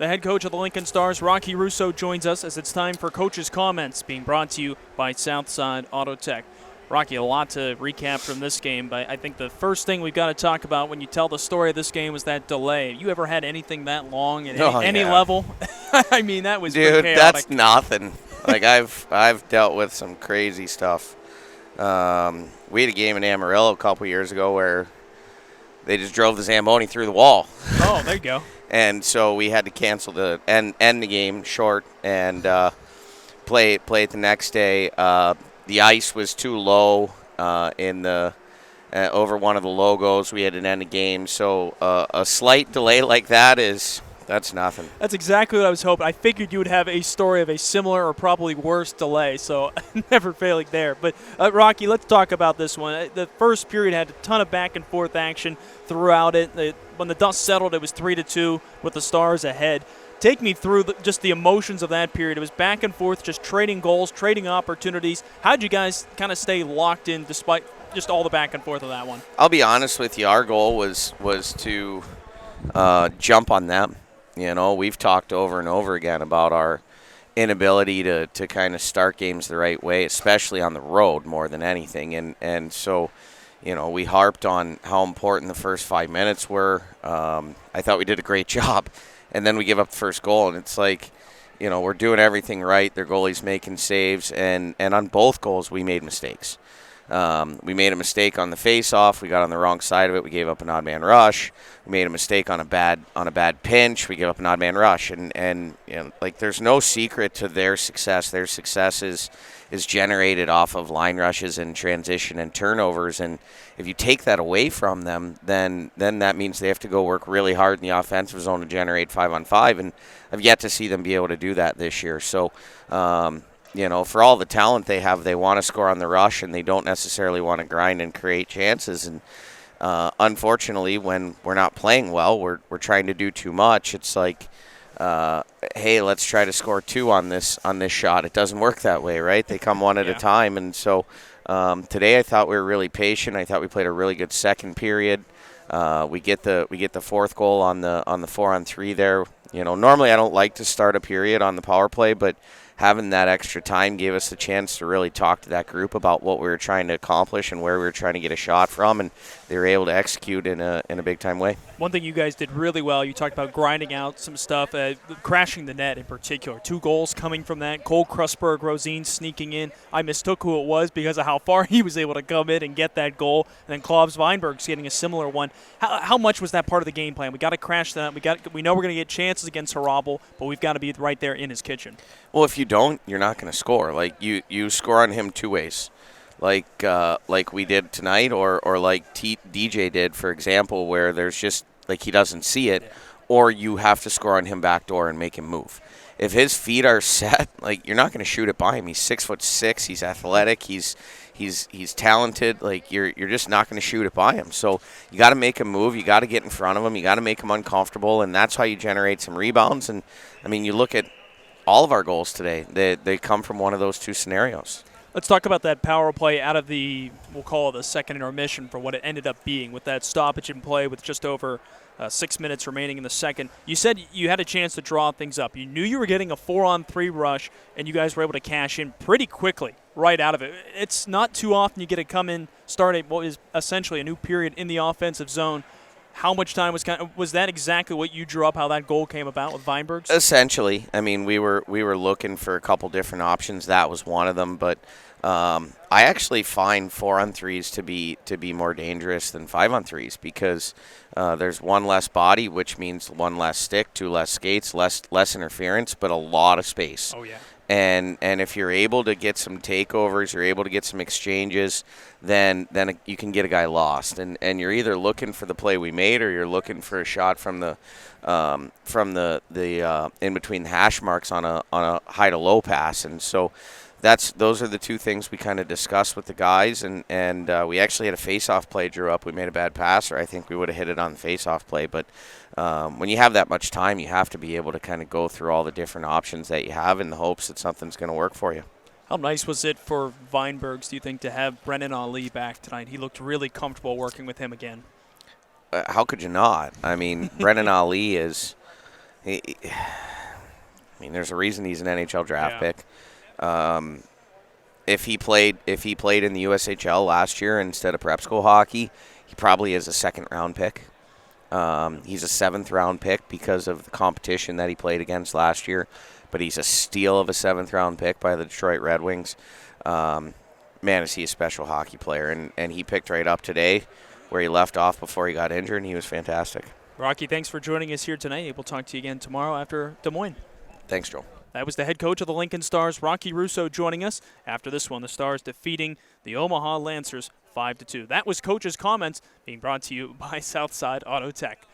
The head coach of the Lincoln Stars, Rocky Russo, joins us as it's time for Coach's Comments, being brought to you by Southside Auto Tech. Rocky, a lot to recap from this game, but I think the first thing we've got to talk about when you tell the story of this game was that delay. You ever had anything that long at any level? I mean, that was Dude, chaotic. That's nothing. Like, I've dealt with some crazy stuff. We had a game in Amarillo a couple years ago where they just drove the Zamboni through the wall. Oh, there you go. And so we had to cancel end the game short and play it the next day. The ice was too low in the over one of the logos. We had to end the game. So a slight delay like that's nothing. That's exactly what I was hoping. I figured you would have a story of a similar or probably worse delay, so never failing there. But, Rocky, let's talk about this one. The first period had a ton of back-and-forth action throughout it. When the dust settled, it was 3-2 with the Stars ahead. Take me through just the emotions of that period. It was back and forth, just trading goals, trading opportunities. How did you guys kind of stay locked in despite just all the back and forth of that one? I'll be honest with you. Our goal was to jump on them. You know, we've talked over and over again about our inability to kind of start games the right way, especially on the road more than anything. And so, you know, we harped on how important the first 5 minutes were. I thought we did a great job. And then we give up the first goal, and it's like, you know, we're doing everything right. Their goalie's making saves, and on both goals we made mistakes. We made a mistake on the face-off. We got on the wrong side of it. We gave up an odd man rush. We made a mistake on a bad pinch. We gave up an odd man rush, and you know, like, there's no secret to their success. Their success is generated off of line rushes and transition and turnovers. And if you take that away from them, then that means they have to go work really hard in the offensive zone to generate 5-on-5. And I've yet to see them be able to do that this year. So, you know, for all the talent they have, they want to score on the rush, and they don't necessarily want to grind and create chances. And unfortunately, when we're not playing well, we're trying to do too much. It's like, hey, let's try to score two on this shot. It doesn't work that way, right? They come one at a time. And so today I thought we were really patient. I thought we played a really good second period. We get the fourth goal on the 4-on-3 there. You know, normally I don't like to start a period on the power play, but having that extra time gave us the chance to really talk to that group about what we were trying to accomplish and where we were trying to get a shot from, and they were able to execute in a big-time way. One thing you guys did really well, you talked about grinding out some stuff, crashing the net in particular. 2 goals coming from that. Cole Krusberg, Rosine sneaking in. I mistook who it was because of how far he was able to come in and get that goal. And then Klaus Weinberg's getting a similar one. How much was that part of the game plan? We got to crash that. We know we're going to get chances against Harabel, but we've got to be right there in his kitchen. Well, if you don't, you're not going to score. Like, you score on him 2 ways. Like we did tonight, or like DJ did, for example, where there's just, like, he doesn't see it, or you have to score on him backdoor and make him move. If his feet are set, like, you're not going to shoot it by him. He's 6'6", he's athletic, he's talented. Like, you're just not going to shoot it by him. So you got to make him move. You got to get in front of him. You got to make him uncomfortable, and that's how you generate some rebounds. And I mean, you look at all of our goals today; they come from one of those 2 scenarios. Let's talk about that power play out of we'll call it the second intermission, for what it ended up being with that stoppage in play with just over 6 minutes remaining in the second. You said you had a chance to draw things up. You knew you were getting a 4-on-3 rush, and you guys were able to cash in pretty quickly right out of it. It's not too often you get to come in, start what is essentially a new period in the offensive zone. How much time was that exactly what you drew up, how that goal came about with Weinberg's? Essentially. I mean, we were looking for a couple different options. That was one of them, but I actually find 4-on-3s to be more dangerous than 5-on-3s because there's one less body, which means one less stick, 2 less skates, less interference, but a lot of space. Oh, yeah. And if you're able to get some takeovers, you're able to get some exchanges, then you can get a guy lost. And you're either looking for the play we made, or you're looking for a shot from the in between the hash marks on a high to low pass. And so those are the 2 things we kind of discussed with the guys. And we actually had a face-off play drew up. We made a bad pass, or I think we would have hit it on the face-off play. But when you have that much time, you have to be able to kind of go through all the different options that you have in the hopes that something's going to work for you. How nice was it for Weinbergs, do you think, to have Brennan Ali back tonight? He looked really comfortable working with him again. How could you not? I mean, Brennan Ali is I mean, there's a reason he's an NHL draft Yeah. pick. If he played in the USHL last year instead of prep school hockey, he probably is a second-round pick. He's a seventh-round pick because of the competition that he played against last year, but he's a steal of a seventh-round pick by the Detroit Red Wings. Man, is he a special hockey player, and he picked right up today where he left off before he got injured, and he was fantastic. Rocky, thanks for joining us here tonight. We'll talk to you again tomorrow after Des Moines. Thanks, Joel. That was the head coach of the Lincoln Stars, Rocky Russo, joining us. After this one, the Stars defeating the Omaha Lancers 5-2. That was Coach's Comments, being brought to you by Southside Auto Tech.